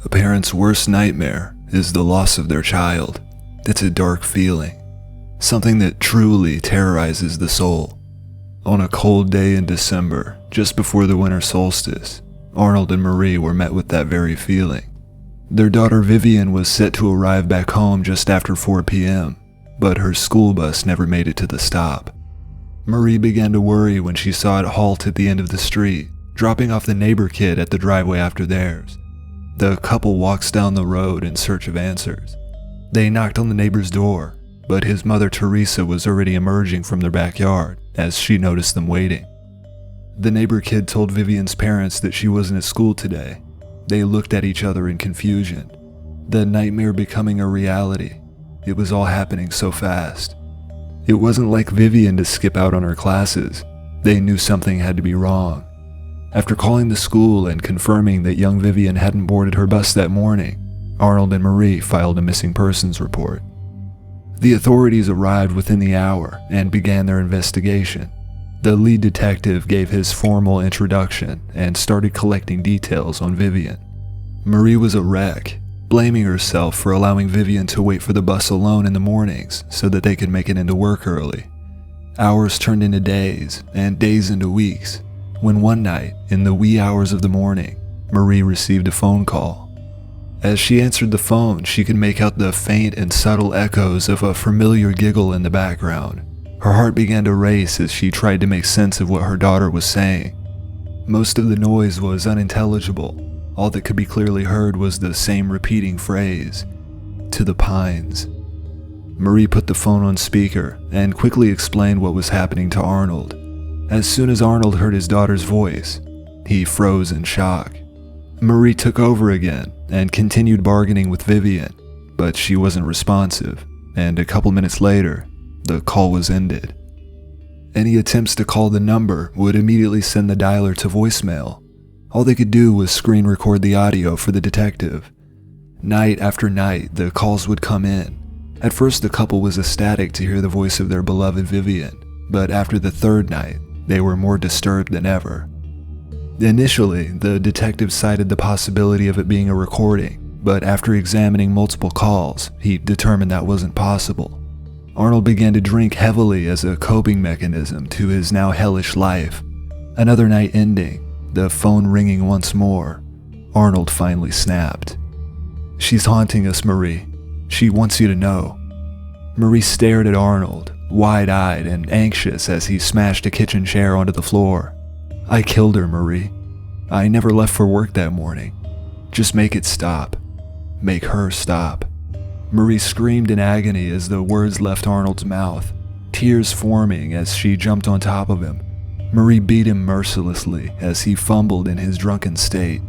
A parent's worst nightmare is the loss of their child. It's a dark feeling, something that truly terrorizes the soul. On a cold day in December, just before the winter solstice, Arnold and Marie were met with that very feeling. Their daughter Vivian was set to arrive back home just after 4 p.m., but her school bus never made it to the stop. Marie began to worry when she saw it halt at the end of the street, dropping off the neighbor kid at the driveway after theirs. The couple walks down the road in search of answers. They knocked on the neighbor's door, but his mother Teresa was already emerging from their backyard as she noticed them waiting. The neighbor kid told Vivian's parents that she wasn't at school today. They looked at each other in confusion, the nightmare becoming a reality. It was all happening so fast. It wasn't like Vivian to skip out on her classes. They knew something had to be wrong. After calling the school and confirming that young Vivian hadn't boarded her bus that morning, Arnold and Marie filed a missing persons report. The authorities arrived within the hour and began their investigation. The lead detective gave his formal introduction and started collecting details on Vivian. Marie was a wreck, blaming herself for allowing Vivian to wait for the bus alone in the mornings so that they could make it into work early. Hours turned into days, and days into weeks, when one night, in the wee hours of the morning, Marie received a phone call. As she answered the phone, she could make out the faint and subtle echoes of a familiar giggle in the background. Her heart began to race as she tried to make sense of what her daughter was saying. Most of the noise was unintelligible. All that could be clearly heard was the same repeating phrase, "To the Pines." Marie put the phone on speaker and quickly explained what was happening to Arnold. As soon as Arnold heard his daughter's voice, he froze in shock. Marie took over again and continued bargaining with Vivian, but she wasn't responsive, and a couple minutes later, the call was ended. Any attempts to call the number would immediately send the dialer to voicemail. All they could do was screen record the audio for the detective. Night after night, the calls would come in. At first, the couple was ecstatic to hear the voice of their beloved Vivian, but after the third night, they were more disturbed than ever. Initially, the detective cited the possibility of it being a recording, but after examining multiple calls, he determined that wasn't possible. Arnold began to drink heavily as a coping mechanism to his now hellish life. Another night ending, the phone ringing once more, Arnold finally snapped. "She's haunting us, Marie. She wants you to know." Marie stared at Arnold, wide-eyed and anxious as he smashed a kitchen chair onto the floor. "I killed her, Marie. I never left for work that morning. Just make it stop. Make her stop." Marie screamed in agony as the words left Arnold's mouth, tears forming as she jumped on top of him. Marie beat him mercilessly as he fumbled in his drunken state.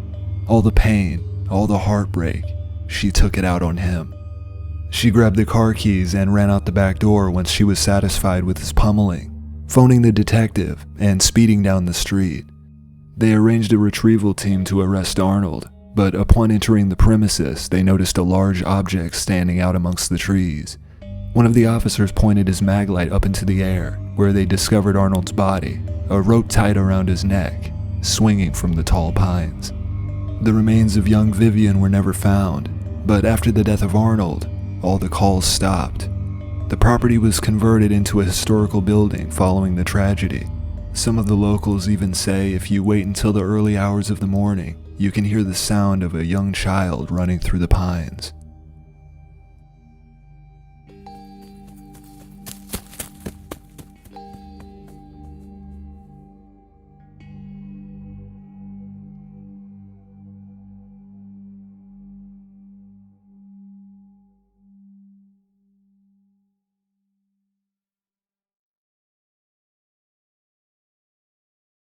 All the pain, all the heartbreak, she took it out on him. She grabbed the car keys and ran out the back door once she was satisfied with his pummeling, phoning the detective and speeding down the street. They arranged a retrieval team to arrest Arnold, but upon entering the premises, they noticed a large object standing out amongst the trees. One of the officers pointed his MacLeod up into the air, where they discovered Arnold's body, a rope tied around his neck, swinging from the tall pines. The remains of young Vivian were never found, but after the death of Arnold, all the calls stopped. The property was converted into a historical building following the tragedy. Some of the locals even say if you wait until the early hours of the morning, you can hear the sound of a young child running through the pines.